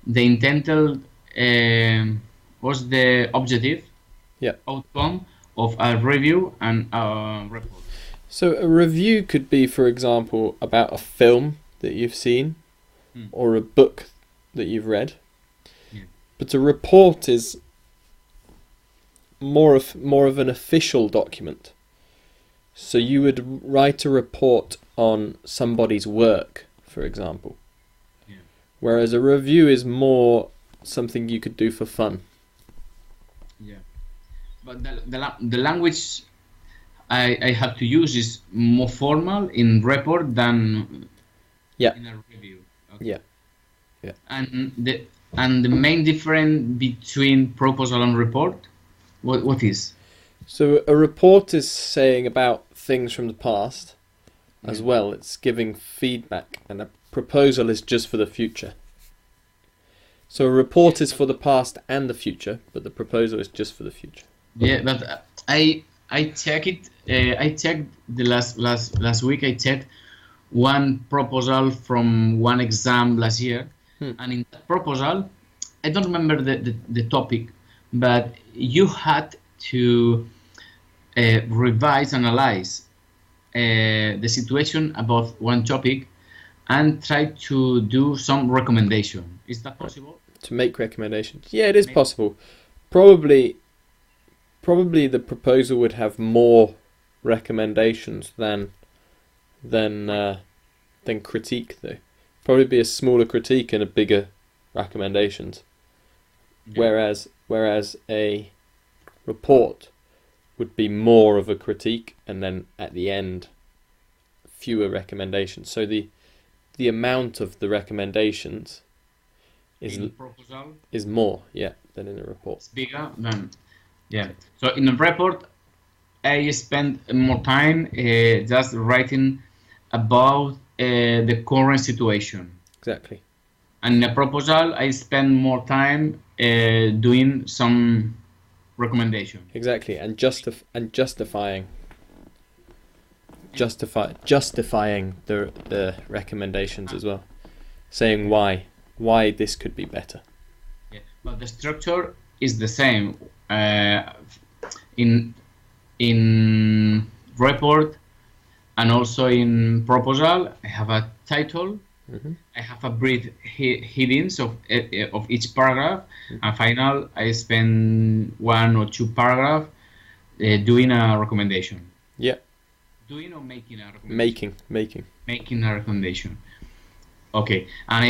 the intended what's the objective Yeah. outcome of a review and a report. So a review could be, for example, about a film that you've seen Mm. or a book that you've read. Yeah. But a report is more of an official document. So you would write a report on somebody's work, for example. Yeah. Whereas a review is more something you could do for fun. Yeah, but the language I have to use is more formal in report than Yeah. in a review. Okay. Yeah. Yeah. And the main difference between proposal and report, what is? So a report is saying about things from the past as Yeah. well. It's giving feedback, and a proposal is just for the future. So a report is for the past and the future, but the proposal is just for the future. Yeah, but I check it. I checked the last week. I checked one proposal from one exam last year, and in that proposal, I don't remember the topic, but you had to revise, analyze the situation about one topic, and try to do some recommendation. Is that possible? To make recommendations. Yeah, it is possible. Probably the proposal would have more recommendations than critique, though. Probably be a smaller critique and a bigger recommendations. Yeah. Whereas a report would be more of a critique, and then at the end fewer recommendations. So the amount of the recommendations In proposal, is more, yeah, than in a report. it's bigger than yeah. So in a report, I spend more time just writing about the current situation. Exactly. And in a proposal, I spend more time doing some recommendation. Exactly, and justifying the recommendations as well, saying why this could be better. Yeah. But the structure is the same. In report and also in proposal, I have a title. Mm-hmm. I have a brief headings of each paragraph, and final I spend 1 or 2 paragraphs doing a recommendation. Yeah. Doing or making a recommendation? Making. Making a recommendation. Okay, and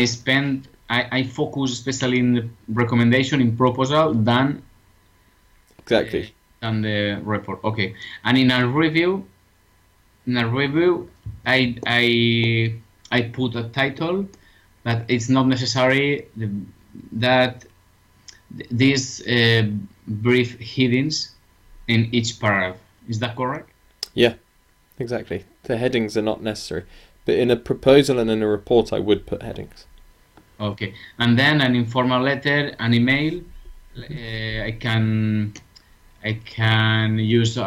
I focus especially in the recommendation in proposal than Exactly. than the report. Okay, and in a review, I put a title, but it's not necessary that these brief headings in each paragraph. Is that correct? Yeah, exactly. The headings are not necessary, but in a proposal and in a report, I would put headings. Okay, and then an informal letter, an email. I can use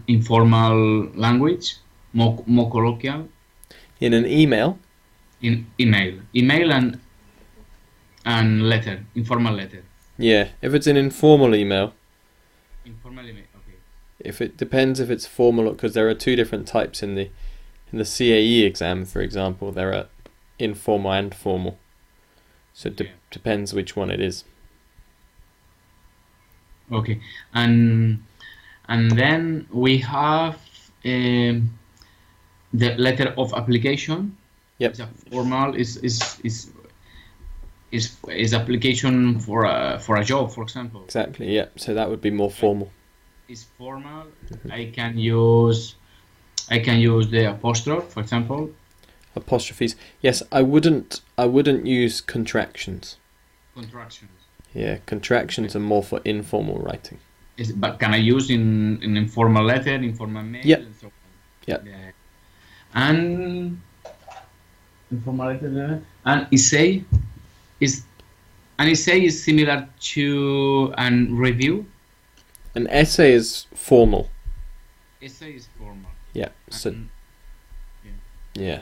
informal language, more colloquial. In an email. In email and letter, informal letter. Yeah, if it's an informal email. Informal email. Okay. If it depends if it's formal, because there are two different types in the CAE exam, for example. There are informal and formal. So it depends which one it is. Okay, and then we have the letter of application. Yep. It's a formal is application for a job, for example. Exactly. Yeah. So that would be more formal. It's formal. Mm-hmm. I can use the apostrophe, for example. Apostrophes. Yes, I wouldn't use contractions. Contractions. Yeah, contractions are more for informal writing. But can I use in informal letter, informal mail? Yep. And so on? Yep. Yeah. And informal letter and essay is similar to an review. An essay is formal. Essay is formal. Yeah. So. Yeah. Yeah.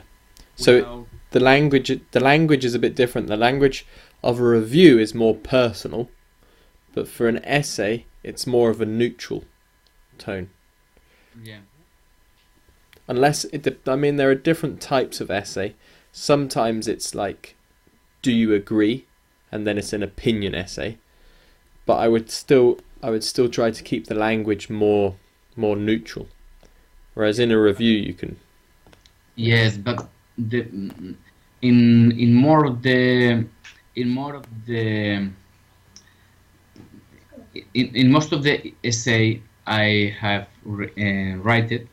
So the language is a bit different. The language of a review is more personal, but for an essay, it's more of a neutral tone. Yeah. Unless there are different types of essay. Sometimes it's like, do you agree? And then it's an opinion essay. But I would still try to keep the language more neutral. Whereas in a review you can. Yes, but in more of the in most of the essay I have written.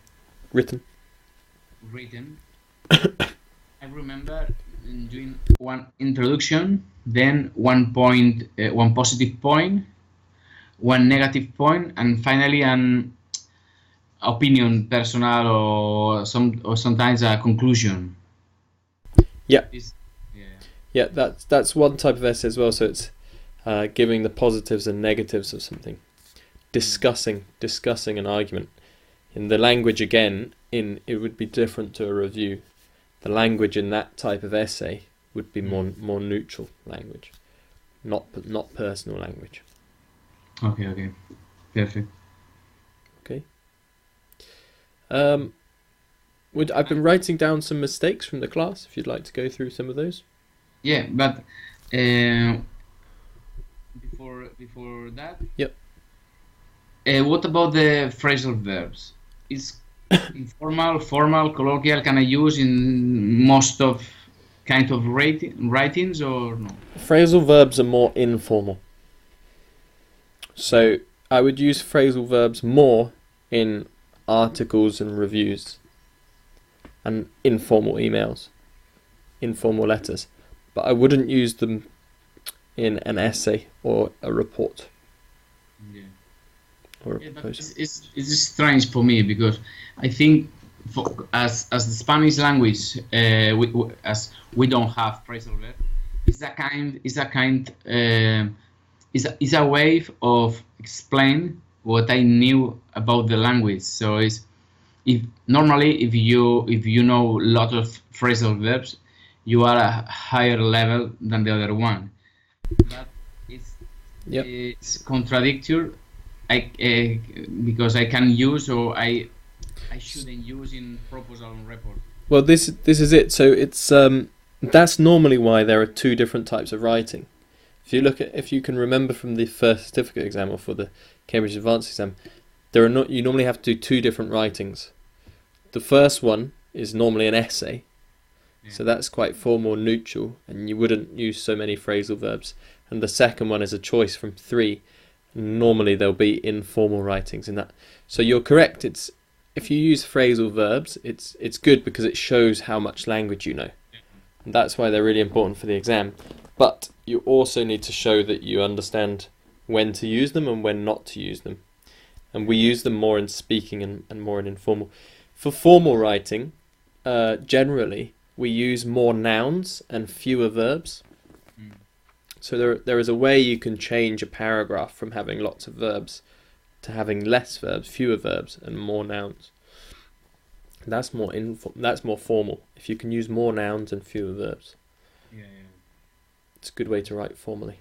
I remember doing one introduction, then one positive point, one negative point, and finally an opinion, personal, or sometimes a conclusion. Yeah. Yeah, that's one type of essay as well. So it's giving the positives and negatives of something, discussing an argument. In the language again, it would be different to a review. The language in that type of essay would be more neutral language, not personal language. Okay, perfect. Okay. I've been writing down some mistakes from the class. If you'd like to go through some of those. Yeah, but before that. Yep. What about the phrasal verbs? Is informal, formal, colloquial? Can I use in most of kind of writings or no? Phrasal verbs are more informal. So I would use phrasal verbs more in articles and reviews and informal emails, informal letters. But I wouldn't use them in an essay or a report. Yeah. Or a proposal. It's strange for me because I think as the Spanish language, as we don't have phrasal verb, it's a way of explain what I knew about the language. So if you know a lot of phrasal verbs, you are a higher level than the other one. But it's contradictory. Because I can use or I shouldn't use in proposal and report. Well, this is it. So it's that's normally why there are two different types of writing. If you can remember from the first certificate exam or for the Cambridge Advanced exam, you normally have to do two different writings. The first one is normally an essay, so that's quite formal, neutral, and you wouldn't use so many phrasal verbs. And the second one is a choice from three. Normally there'll be informal writings in that. So you're correct. If you use phrasal verbs, it's good because it shows how much language you know. And that's why they're really important for the exam. But you also need to show that you understand when to use them and when not to use them. And we use them more in speaking and more in informal. For formal writing, generally we use more nouns and fewer verbs. So there is a way you can change a paragraph from having lots of verbs to having less verbs, fewer verbs, and more nouns. That's more formal. If you can use more nouns and fewer verbs, it's a good way to write formally.